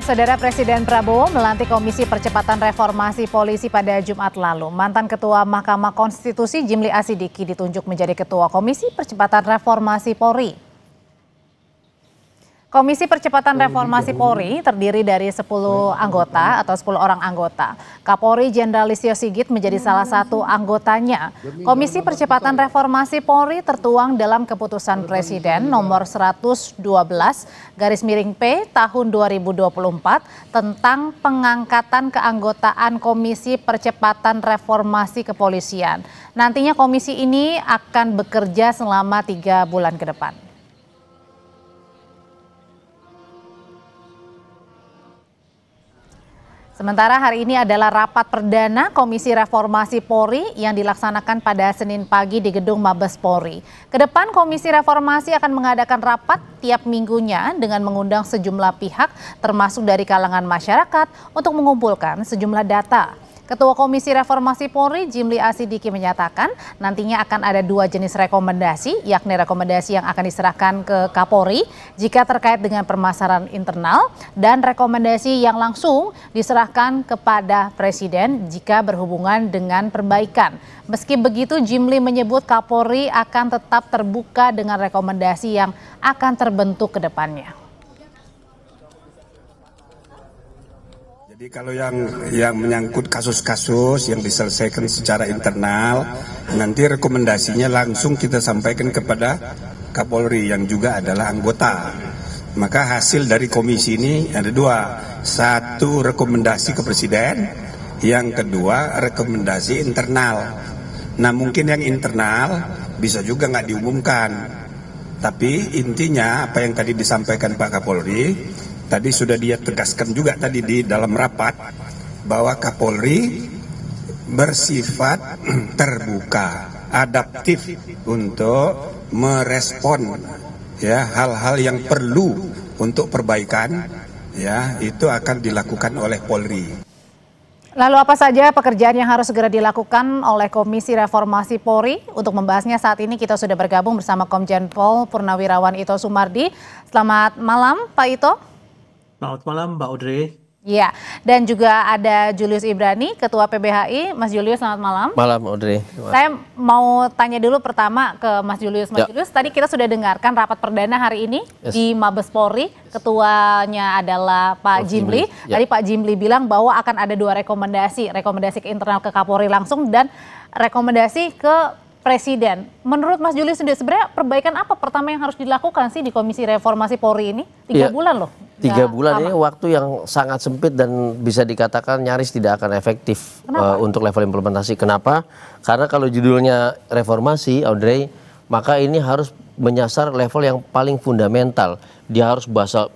Saudara Presiden Prabowo melantik Komisi Percepatan Reformasi Polisi pada Jumat lalu. Mantan Ketua Mahkamah Konstitusi Jimli Asidiki ditunjuk menjadi Ketua Komisi Percepatan Reformasi Polri. Komisi Percepatan Reformasi Polri terdiri dari 10 anggota atau 10 orang anggota. Kapolri Jenderal Listio Sigit menjadi salah satu anggotanya. Komisi Percepatan Reformasi Polri tertuang dalam Keputusan Presiden nomor 112/P tahun 2024 tentang pengangkatan keanggotaan Komisi Percepatan Reformasi Kepolisian. Nantinya komisi ini akan bekerja selama 3 bulan ke depan. Sementara hari ini adalah rapat perdana Komisi Reformasi Polri yang dilaksanakan pada Senin pagi di Gedung Mabes Polri. Kedepan Komisi Reformasi akan mengadakan rapat tiap minggunya dengan mengundang sejumlah pihak termasuk dari kalangan masyarakat untuk mengumpulkan sejumlah data. Ketua Komisi Reformasi Polri Jimli Asidiki menyatakan nantinya akan ada 2 jenis rekomendasi, yakni rekomendasi yang akan diserahkan ke Kapolri jika terkait dengan permasalahan internal dan rekomendasi yang langsung diserahkan kepada Presiden jika berhubungan dengan perbaikan. Meski begitu, Jimli menyebut Kapolri akan tetap terbuka dengan rekomendasi yang akan terbentuk ke depannya. Jadi kalau yang menyangkut kasus-kasus yang diselesaikan secara internal, nanti rekomendasinya langsung kita sampaikan kepada Kapolri yang juga adalah anggota. Maka hasil dari komisi ini ada 2, 1 rekomendasi ke Presiden, yang kedua rekomendasi internal. Nah mungkin yang internal bisa juga nggak diumumkan, tapi intinya apa yang tadi disampaikan Pak Kapolri, tadi sudah dia tegaskan juga tadi di dalam rapat bahwa Kapolri bersifat terbuka, adaptif untuk merespon ya hal-hal yang perlu untuk perbaikan, ya itu akan dilakukan oleh Polri. Lalu apa saja pekerjaan yang harus segera dilakukan oleh Komisi Reformasi Polri? Untuk membahasnya saat ini kita sudah bergabung bersama Komjen Pol Purnawirawan Ito Sumardi. Selamat malam Pak Ito. Selamat malam Mbak Audrey. Ya, dan juga ada Julius Ibrani, Ketua PBHI. Mas Julius, selamat malam. Malam Audrey. Saya mau tanya dulu pertama ke Mas Julius. Mas Julius, tadi kita sudah dengarkan rapat perdana hari ini di Mabes Polri. Ketuanya adalah Pak Jimli. Tadi Pak Jimli bilang bahwa akan ada 2 rekomendasi ke internal ke Kapolri langsung dan rekomendasi ke Presiden. Menurut Mas Julius sendiri, sebenarnya perbaikan apa pertama yang harus dilakukan sih di Komisi Reformasi Polri ini? 3 bulan loh. 3 bulan ini waktu yang sangat sempit dan bisa dikatakan nyaris tidak akan efektif untuk level implementasi. Kenapa? Karena kalau judulnya reformasi, Audrey, maka ini harus menyasar level yang paling fundamental. Dia harus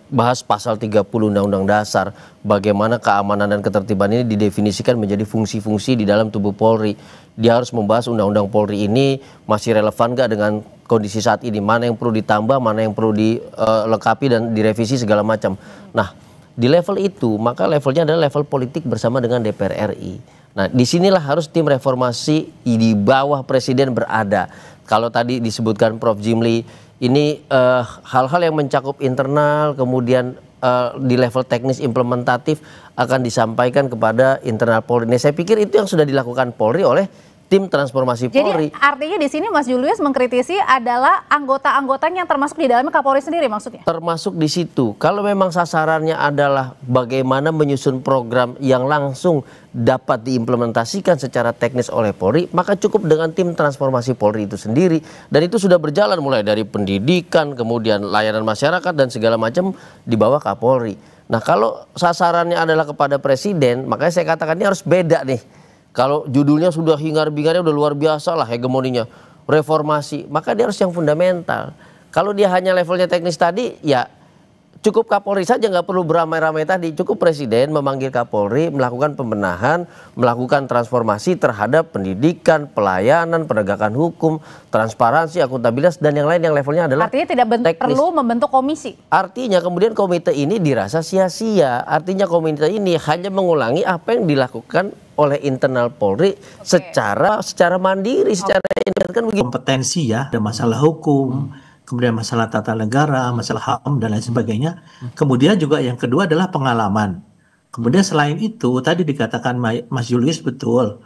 bahas pasal 30 Undang-Undang Dasar, bagaimana keamanan dan ketertiban ini didefinisikan menjadi fungsi-fungsi di dalam tubuh Polri. Dia harus membahas Undang-Undang Polri ini masih relevan gak dengan kondisi saat ini, mana yang perlu ditambah, mana yang perlu dilengkapi dan direvisi segala macam. Nah, di level itu maka levelnya adalah level politik bersama dengan DPR RI. Nah, disinilah harus tim reformasi di bawah Presiden berada. Kalau tadi disebutkan Prof. Jimli, ini hal-hal yang mencakup internal, kemudian di level teknis implementatif akan disampaikan kepada internal Polri. Nah, saya pikir itu yang sudah dilakukan Polri oleh tim transformasi Polri. Jadi artinya di sini Mas Julius mengkritisi adalah anggota-anggotanya yang termasuk di dalamnya Kapolri sendiri maksudnya? Termasuk di situ. Kalau memang sasarannya adalah bagaimana menyusun program yang langsung dapat diimplementasikan secara teknis oleh Polri, maka cukup dengan tim transformasi Polri itu sendiri. Dan itu sudah berjalan mulai dari pendidikan, kemudian layanan masyarakat dan segala macam di bawah Kapolri. Nah kalau sasarannya adalah kepada Presiden, makanya saya katakan ini harus beda nih. Kalau judulnya sudah hingar-bingarnya udah luar biasa lah hegemoninya, reformasi, maka dia harus yang fundamental. Kalau dia hanya levelnya teknis tadi, ya cukup Kapolri saja, nggak perlu beramai-ramai tadi. Cukup Presiden memanggil Kapolri, melakukan pembenahan, melakukan transformasi terhadap pendidikan, pelayanan, penegakan hukum, transparansi, akuntabilitas, dan yang lain yang levelnya adalah artinya tidak perlu membentuk komisi. Artinya kemudian komite ini dirasa sia-sia. Artinya komite ini hanya mengulangi apa yang dilakukan oleh internal Polri secara mandiri, secara independen kan begitu. Kompetensi ya, ada masalah hukum, kemudian masalah tata negara, masalah HAM dan lain sebagainya. Kemudian juga yang kedua adalah pengalaman. Kemudian selain itu tadi dikatakan Mas Julius betul.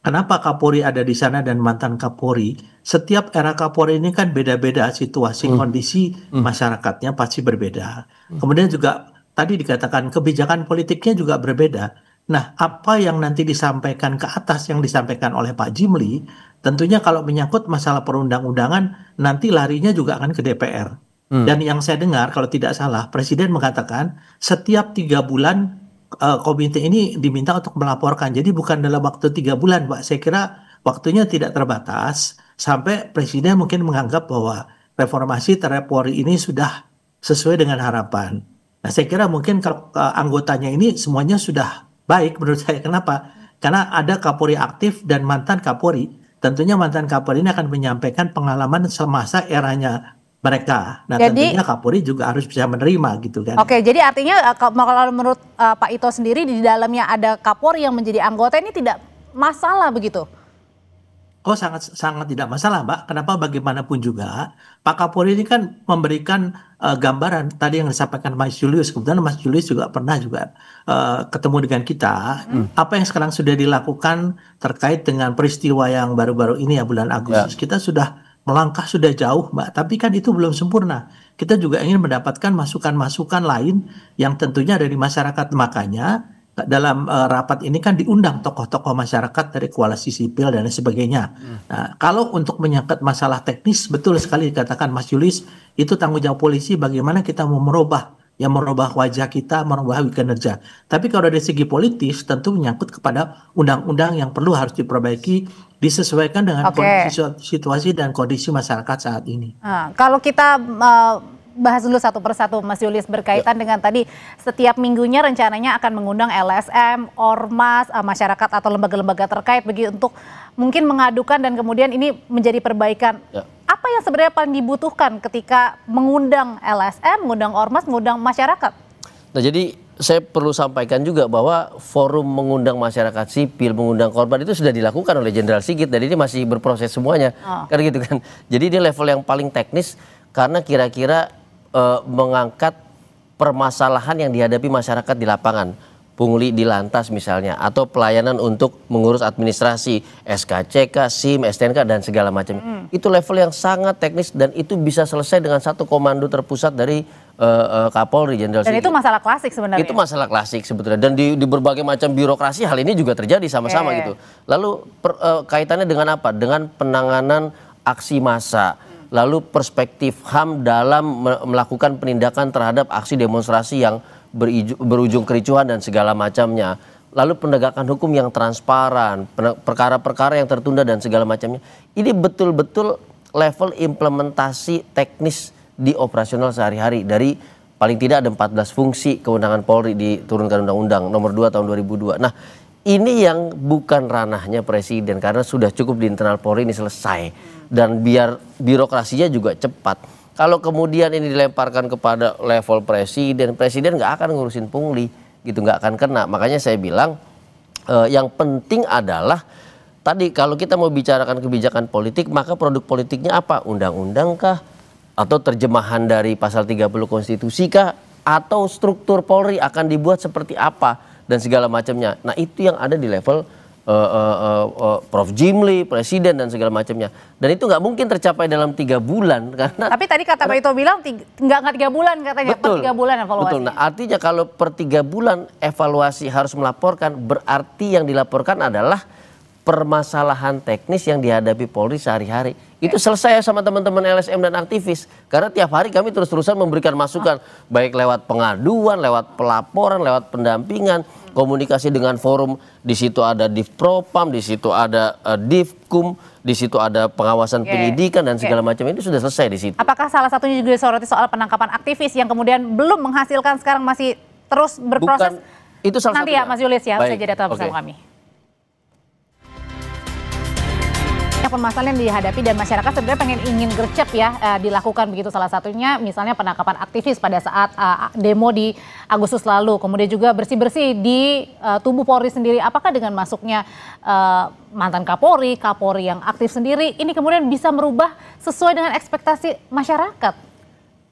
Kenapa Kapolri ada di sana dan mantan Kapolri? Setiap era Kapolri ini kan beda-beda situasi, kondisi masyarakatnya pasti berbeda. Kemudian juga tadi dikatakan kebijakan politiknya juga berbeda. Nah, apa yang nanti disampaikan ke atas yang disampaikan oleh Pak Jimli, tentunya kalau menyangkut masalah perundang-undangan, nanti larinya juga akan ke DPR. Dan yang saya dengar, kalau tidak salah, Presiden mengatakan setiap 3 bulan komite ini diminta untuk melaporkan. Jadi bukan dalam waktu 3 bulan, Pak. Saya kira waktunya tidak terbatas sampai Presiden mungkin menganggap bahwa reformasi terhadap Polri ini sudah sesuai dengan harapan. Nah, saya kira mungkin kalau anggotanya ini semuanya sudah baik menurut saya. Kenapa? Karena ada Kapolri aktif dan mantan Kapolri. Tentunya mantan Kapolri ini akan menyampaikan pengalaman semasa eranya mereka. Nah, tentunya Kapolri juga harus bisa menerima gitu kan. Oke, jadi artinya kalau menurut Pak Ito sendiri di dalamnya ada Kapolri yang menjadi anggota ini tidak masalah begitu? Oh, sangat tidak masalah, Mbak. Kenapa bagaimanapun juga Pak Kapolri ini kan memberikan gambaran tadi yang disampaikan Mas Julius. Kebetulan Mas Julius juga pernah ketemu dengan kita. Apa yang sekarang sudah dilakukan terkait dengan peristiwa yang baru-baru ini ya bulan Agustus. Kita sudah melangkah sudah jauh, Mbak, tapi kan itu belum sempurna. Kita juga ingin mendapatkan masukan-masukan lain yang tentunya dari masyarakat. Makanya dalam rapat ini kan diundang tokoh-tokoh masyarakat dari koalisi sipil dan sebagainya. Nah, kalau untuk menyangkut masalah teknis, betul sekali dikatakan Mas Julius, itu tanggung jawab polisi bagaimana kita mau merubah wajah kita, merubah kinerja. Tapi kalau dari segi politis tentu menyangkut kepada undang-undang yang perlu harus diperbaiki, disesuaikan dengan kondisi situasi dan kondisi masyarakat saat ini. Kalau kita bahas dulu satu persatu Mas Julius berkaitan dengan tadi setiap minggunya rencananya akan mengundang LSM, Ormas, masyarakat atau lembaga-lembaga terkait begitu untuk mungkin mengadukan dan kemudian ini menjadi perbaikan. Apa yang sebenarnya paling dibutuhkan ketika mengundang LSM, mengundang Ormas, mengundang masyarakat? Nah, jadi saya perlu sampaikan juga bahwa forum mengundang masyarakat sipil, mengundang korban itu sudah dilakukan oleh Jenderal Sigit dan ini masih berproses semuanya. Kan gitu kan. Jadi ini level yang paling teknis karena kira-kira mengangkat permasalahan yang dihadapi masyarakat di lapangan, pungli di lantas misalnya, atau pelayanan untuk mengurus administrasi, SKCK, SIM, STNK dan segala macam. Itu level yang sangat teknis dan itu bisa selesai dengan satu komando terpusat dari Kapolri Jenderal Sigit. Dan itu masalah klasik sebenarnya. Itu masalah klasik sebetulnya dan di berbagai macam birokrasi hal ini juga terjadi sama-sama gitu. Lalu kaitannya dengan apa? Dengan penanganan aksi massa. Lalu perspektif HAM dalam melakukan penindakan terhadap aksi demonstrasi yang berujung kericuhan dan segala macamnya. Lalu penegakan hukum yang transparan, perkara-perkara yang tertunda dan segala macamnya. Ini betul-betul level implementasi teknis di operasional sehari-hari. Dari paling tidak ada 14 fungsi kewenangan Polri diturunkan Undang-Undang nomor 2 tahun 2002. Nah, ini yang bukan ranahnya Presiden karena sudah cukup di internal Polri ini selesai. Dan biar birokrasinya juga cepat. Kalau kemudian ini dilemparkan kepada level presiden nggak akan ngurusin pungli, gitu, nggak akan kena. Makanya saya bilang yang penting adalah tadi kalau kita mau bicarakan kebijakan politik, maka produk politiknya apa? Undang-undang kah? Atau terjemahan dari pasal 30 konstitusi kah? Atau struktur Polri akan dibuat seperti apa? Dan segala macamnya. Nah, itu yang ada di level Prof. Jimli, Presiden dan segala macamnya. Dan itu nggak mungkin tercapai dalam 3 bulan karena. Tapi tadi kata Pak Ito bilang nggak 3 bulan katanya, betul, per 3 bulan evaluasi. Betul. Nah, artinya kalau per 3 bulan evaluasi harus melaporkan, berarti yang dilaporkan adalah permasalahan teknis yang dihadapi Polri sehari-hari. Itu selesai sama teman-teman LSM dan aktivis. Karena tiap hari kami terus-terusan memberikan masukan, baik lewat pengaduan, lewat pelaporan, lewat pendampingan, komunikasi dengan forum. Di situ ada Divpropam, di situ ada Divkum, di situ ada pengawasan penyidikan dan segala macam. Itu sudah selesai di situ. Apakah salah satunya juga disoroti soal penangkapan aktivis yang kemudian belum menghasilkan, sekarang masih terus berproses? Bukan, itu salah nanti satunya. Ya Mas Julius ya, Baik, saya jadi tetap bersama kami. permasalahan yang dihadapi dan masyarakat sebenarnya ingin gercep ya dilakukan begitu, salah satunya misalnya penangkapan aktivis pada saat demo di Agustus lalu, kemudian juga bersih-bersih di tubuh Polri sendiri. Apakah dengan masuknya mantan Kapolri yang aktif sendiri ini kemudian bisa merubah sesuai dengan ekspektasi masyarakat?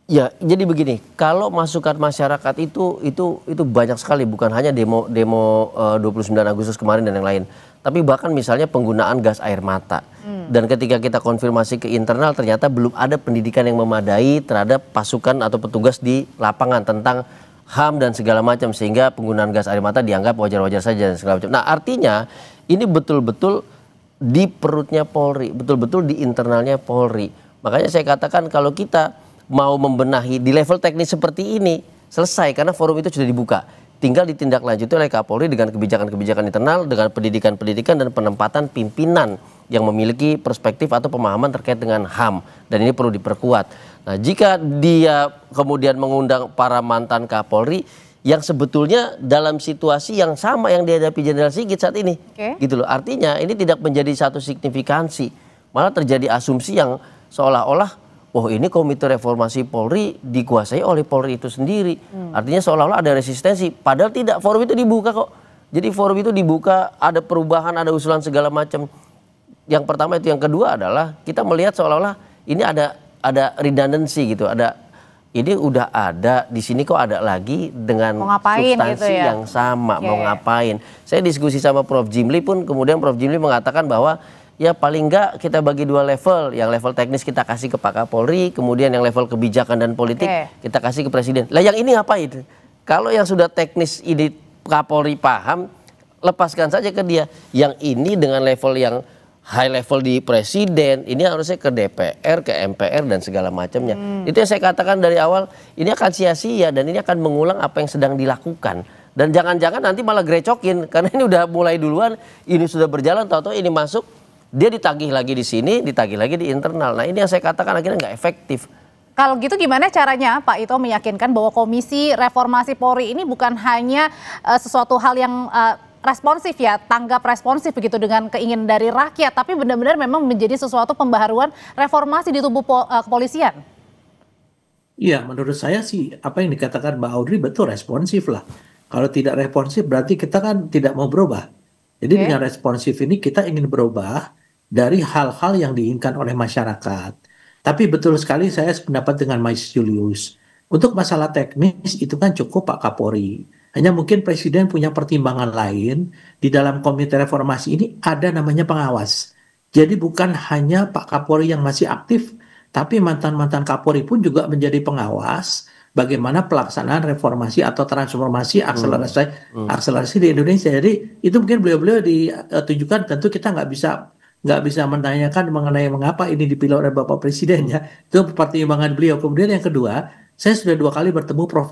Ya, jadi begini, kalau masukan masyarakat itu banyak sekali, bukan hanya demo 29 Agustus kemarin dan yang lain, tapi bahkan misalnya penggunaan gas air mata. Dan ketika kita konfirmasi ke internal ternyata belum ada pendidikan yang memadai terhadap pasukan atau petugas di lapangan tentang HAM dan segala macam, sehingga penggunaan gas air mata dianggap wajar-wajar saja dan segala macam. Nah, artinya ini betul-betul di perutnya Polri, betul-betul di internalnya Polri. Makanya saya katakan kalau kita mau membenahi di level teknis seperti ini selesai karena forum itu sudah dibuka. Tinggal ditindaklanjuti oleh Kapolri dengan kebijakan-kebijakan internal, dengan pendidikan-pendidikan dan penempatan pimpinan yang memiliki perspektif atau pemahaman terkait dengan HAM. Dan ini perlu diperkuat. Nah, jika dia kemudian mengundang para mantan Kapolri yang sebetulnya dalam situasi yang sama yang dihadapi Jenderal Sigit saat ini, gitu loh. Artinya ini tidak menjadi satu signifikansi, malah terjadi asumsi yang seolah-olah oh ini Komite Reformasi Polri dikuasai oleh Polri itu sendiri. Artinya seolah-olah ada resistensi. Padahal tidak, forum itu dibuka kok. Jadi forum itu dibuka, ada perubahan, ada usulan segala macam. Yang pertama itu. Yang kedua adalah kita melihat seolah-olah ini ada redundancy gitu. Ini udah ada, di sini kok ada lagi dengan substansi gitu ya? Yang sama. Mau ngapain. Saya diskusi sama Prof. Jimli pun, kemudian Prof. Jimli mengatakan bahwa ya paling enggak kita bagi dua level. Yang level teknis kita kasih ke Pak Kapolri, kemudian yang level kebijakan dan politik kita kasih ke Presiden. Lah yang ini ngapain? Kalau yang sudah teknis ini Kapolri paham, lepaskan saja ke dia. Yang ini dengan level yang high level di Presiden, ini harusnya ke DPR, ke MPR dan segala macamnya. Itu yang saya katakan dari awal, ini akan sia-sia dan ini akan mengulang apa yang sedang dilakukan. Dan jangan-jangan nanti malah grecokin, karena ini udah mulai duluan, ini sudah berjalan, tahu-tahu ini masuk, dia ditagih lagi di sini, ditagih lagi di internal. Nah ini yang saya katakan akhirnya nggak efektif. Kalau gitu gimana caranya Pak Ito meyakinkan bahwa Komisi Reformasi Polri ini bukan hanya sesuatu hal yang responsif ya, tanggap responsif begitu dengan keinginan dari rakyat, tapi benar-benar memang menjadi sesuatu pembaharuan reformasi di tubuh kepolisian? Iya, menurut saya sih apa yang dikatakan Mbak Audrey betul, responsif lah. Kalau tidak responsif berarti kita kan tidak mau berubah. Jadi dengan responsif ini kita ingin berubah dari hal-hal yang diinginkan oleh masyarakat. Tapi betul sekali saya sependapat dengan Mas Julius. Untuk masalah teknis itu kan cukup Pak Kapolri. Hanya mungkin Presiden punya pertimbangan lain. Di dalam Komite Reformasi ini ada namanya pengawas. Jadi bukan hanya Pak Kapolri yang masih aktif, tapi mantan-mantan Kapolri pun juga menjadi pengawas bagaimana pelaksanaan reformasi atau transformasi akselerasi di Indonesia. Jadi itu mungkin beliau-beliau ditujukan, tentu kita nggak bisa menanyakan mengenai mengapa ini dipilih oleh Bapak Presiden ya. Itu pertimbangan beliau. Kemudian yang kedua, saya sudah 2 kali bertemu Prof.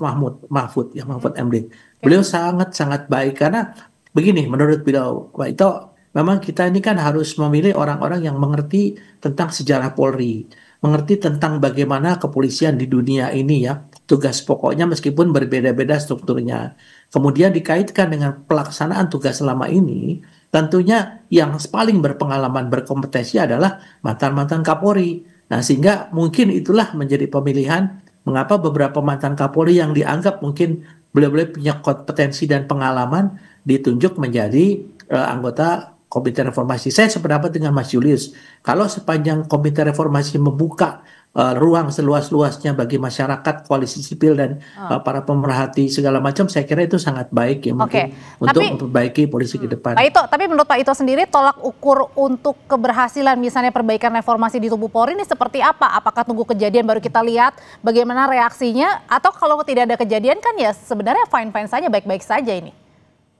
Mahfud MD. Beliau sangat-sangat baik karena begini, menurut beliau, Pak Ito, memang kita ini kan harus memilih orang-orang yang mengerti tentang sejarah Polri, mengerti tentang bagaimana kepolisian di dunia ini ya, tugas pokoknya meskipun berbeda-beda strukturnya. Kemudian dikaitkan dengan pelaksanaan tugas selama ini, tentunya yang paling berpengalaman, berkompetensi adalah mantan-mantan Kapolri. Nah, sehingga mungkin itulah menjadi pemilihan mengapa beberapa mantan Kapolri yang dianggap mungkin beliau-beliau punya kompetensi dan pengalaman ditunjuk menjadi anggota Komite Reformasi. Saya sependapat dengan Mas Julius. Kalau sepanjang Komite Reformasi membuka ruang seluas-luasnya bagi masyarakat, koalisi sipil dan para pemerhati segala macam, saya kira itu sangat baik ya mungkin untuk memperbaiki polisi ke depan. Pak Ito, tapi menurut Pak Ito sendiri tolak ukur untuk keberhasilan misalnya perbaikan reformasi di tubuh Polri ini seperti apa? Apakah tunggu kejadian baru kita lihat bagaimana reaksinya, atau kalau tidak ada kejadian kan ya sebenarnya fine-fine saja, baik-baik saja ini?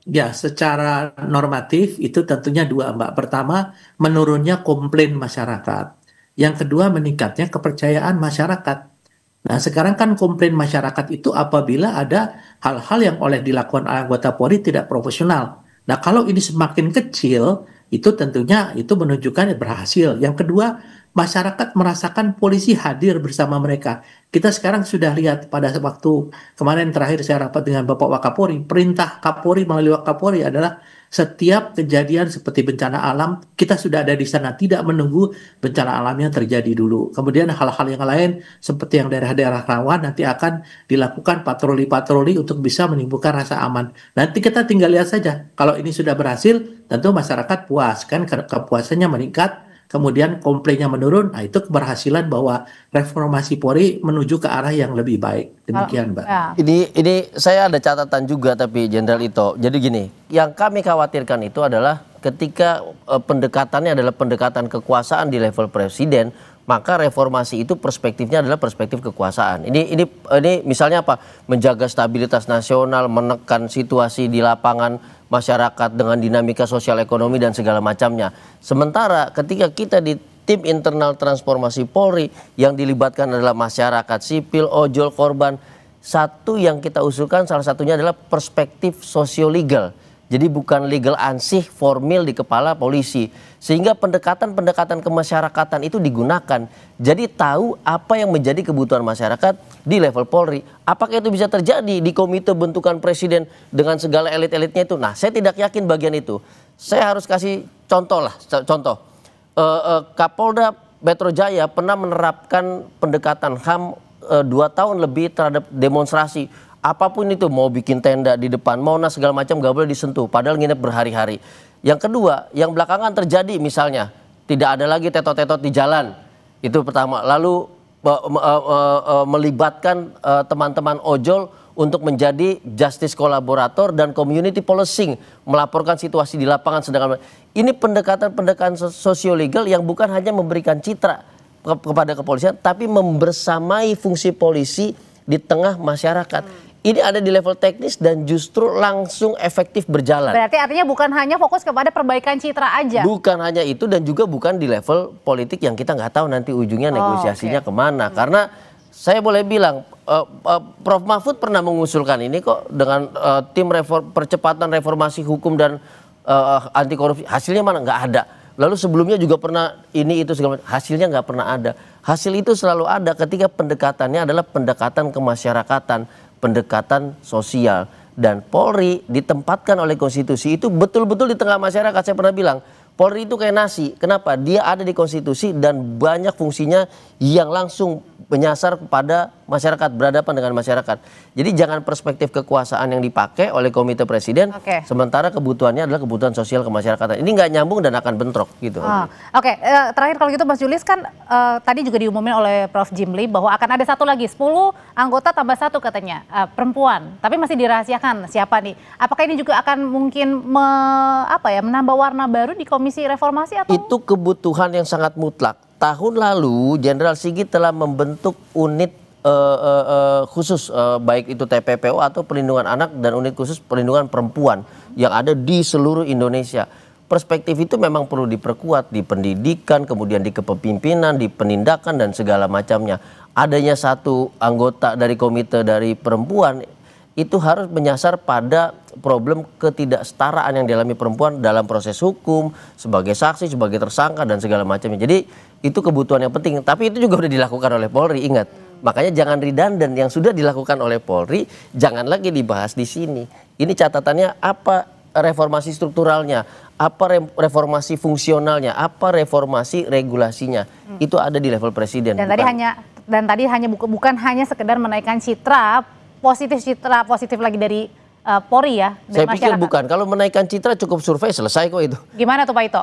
Ya, secara normatif itu tentunya 2, Mbak. Pertama, menurunnya komplain masyarakat. Yang kedua, meningkatnya kepercayaan masyarakat. Nah, sekarang kan komplain masyarakat itu apabila ada hal-hal yang oleh dilakukan anggota Polri tidak profesional. Nah, kalau ini semakin kecil, itu tentunya itu menunjukkan berhasil. Yang kedua, masyarakat merasakan polisi hadir bersama mereka. Kita sekarang sudah lihat pada waktu kemarin terakhir saya rapat dengan Bapak Wakapolri, perintah Kapolri melalui Wakapolri adalah setiap kejadian seperti bencana alam, kita sudah ada di sana, tidak menunggu bencana alamnya terjadi dulu. Kemudian hal-hal yang lain seperti yang daerah-daerah rawan nanti akan dilakukan patroli-patroli untuk bisa menimbulkan rasa aman. Nanti kita tinggal lihat saja, kalau ini sudah berhasil, tentu masyarakat puas, kan kepuasannya meningkat, kemudian komplainnya menurun, nah itu keberhasilan bahwa reformasi Polri menuju ke arah yang lebih baik. Demikian, Mbak. Ya. Ini saya ada catatan juga tapi Jenderal Ito. Jadi gini, yang kami khawatirkan itu adalah ketika pendekatannya adalah pendekatan kekuasaan di level presiden, maka reformasi itu perspektifnya adalah perspektif kekuasaan. Ini misalnya apa? Menjaga stabilitas nasional, menekan situasi di lapangan masyarakat dengan dinamika sosial ekonomi dan segala macamnya. Sementara ketika kita di tim internal transformasi Polri yang dilibatkan adalah masyarakat sipil, ojol, korban, satu yang kita usulkan salah satunya adalah perspektif sosio-legal. Jadi bukan legal ansih formil di kepala polisi. Sehingga pendekatan-pendekatan kemasyarakatan itu digunakan. Jadi tahu apa yang menjadi kebutuhan masyarakat di level Polri. Apakah itu bisa terjadi di komite bentukan presiden dengan segala elit-elitnya itu? Nah, saya tidak yakin bagian itu. Saya harus kasih contoh lah. Contoh, Kapolda Metro Jaya pernah menerapkan pendekatan HAM 2 tahun lebih terhadap demonstrasi. Apapun itu, mau bikin tenda di depan Monas segala macam gak boleh disentuh, padahal nginep berhari-hari. Yang kedua, yang belakangan terjadi misalnya, tidak ada lagi tetot-tetot di jalan. Itu pertama. Lalu melibatkan teman-teman ojol untuk menjadi justice kolaborator dan community policing, melaporkan situasi di lapangan. Sedangkan ini pendekatan-pendekatan sosio-legal yang bukan hanya memberikan citra kepada kepolisian, tapi membersamai fungsi polisi di tengah masyarakat. Ini ada di level teknis dan justru langsung efektif berjalan. Berarti artinya bukan hanya fokus kepada perbaikan citra aja. Bukan hanya itu dan juga bukan di level politik yang kita nggak tahu nanti ujungnya negosiasinya kemana. Karena saya boleh bilang, Prof. Mahfud pernah mengusulkan ini kok dengan tim percepatan reformasi hukum dan anti korupsi. Hasilnya mana? Nggak ada. Lalu sebelumnya juga pernah ini itu segala macam. Hasilnya nggak pernah ada. Hasil itu selalu ada ketika pendekatannya adalah pendekatan kemasyarakatan, pendekatan sosial. Dan Polri ditempatkan oleh konstitusi itu betul-betul di tengah masyarakat. Saya pernah bilang, Polri itu kayak nasi. Kenapa? Dia ada di konstitusi dan banyak fungsinya yang langsung menyasar kepada masyarakat, berhadapan dengan masyarakat. Jadi jangan perspektif kekuasaan yang dipakai oleh komite presiden, sementara kebutuhannya adalah kebutuhan sosial kemasyarakatan. Ini nggak nyambung dan akan bentrok gitu. Terakhir kalau gitu Mas Julius, kan tadi juga diumumin oleh Prof. Jimli bahwa akan ada satu lagi, 10 anggota tambah 1 katanya, perempuan. Tapi masih dirahasiakan siapa nih. Apakah ini juga akan mungkin menambah warna baru di Komisi Reformasi atau? Itu kebutuhan yang sangat mutlak. Tahun lalu Jenderal Sigit telah membentuk unit khusus baik itu TPPO atau perlindungan anak dan unit khusus perlindungan perempuan yang ada di seluruh Indonesia. Perspektif itu memang perlu diperkuat di pendidikan, kemudian di kepemimpinan, di penindakan dan segala macamnya. Adanya satu anggota dari komite dari perempuan itu harus menyasar pada problem ketidaksetaraan yang dialami perempuan dalam proses hukum, sebagai saksi, sebagai tersangka dan segala macamnya. Jadi itu kebutuhan yang penting, tapi itu juga sudah dilakukan oleh Polri, ingat. Makanya jangan redundant, yang sudah dilakukan oleh Polri jangan lagi dibahas di sini. Ini catatannya apa reformasi strukturalnya, apa reformasi fungsionalnya, apa reformasi regulasinya. Itu ada di level presiden. Dan tadi hanya bukan hanya sekedar menaikkan citra positif lagi dari Polri ya. Saya pikir bukan. Kalau menaikkan citra cukup survei selesai kok itu. Gimana tuh Pak Ito?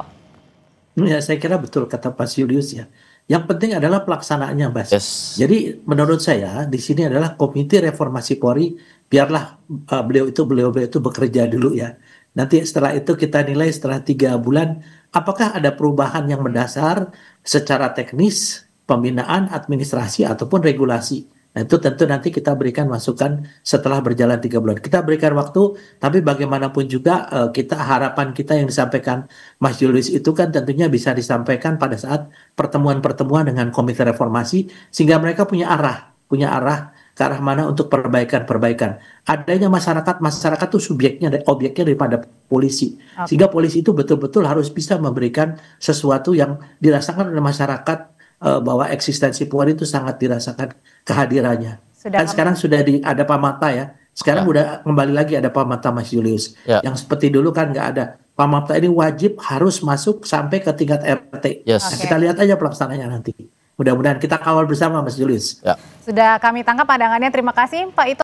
Ya, saya kira betul kata Pak Julius ya. Yang penting adalah pelaksanaannya, Mas. Yes. Jadi menurut saya di sini adalah Komite Reformasi Polri, biarlah beliau itu bekerja dulu ya. Nanti setelah itu kita nilai setelah 3 bulan apakah ada perubahan yang mendasar secara teknis, pembinaan, administrasi ataupun regulasi. Nah, itu tentu nanti kita berikan masukan setelah berjalan 3 bulan. Kita berikan waktu, tapi bagaimanapun juga harapan kita yang disampaikan Mas Julius itu kan tentunya bisa disampaikan pada saat pertemuan-pertemuan dengan Komite Reformasi, sehingga mereka punya arah ke arah mana untuk perbaikan. Adanya masyarakat itu objeknya daripada polisi. Sehingga polisi itu betul-betul harus bisa memberikan sesuatu yang dirasakan oleh masyarakat bahwa eksistensi Polri itu sangat dirasakan kehadirannya. Sudah Kan sekarang sudah ada Pamata ya. Sekarang udah kembali lagi ada Pamata, Mas Julius. Ya. Yang seperti dulu kan nggak ada. Pamata ini wajib harus masuk sampai ke tingkat RT. Yes. Nah, kita lihat aja pelaksananya nanti. Mudah-mudahan kita kawal bersama, Mas Julius. Ya. Sudah kami tangkap pandangannya. Terima kasih Pak Ito.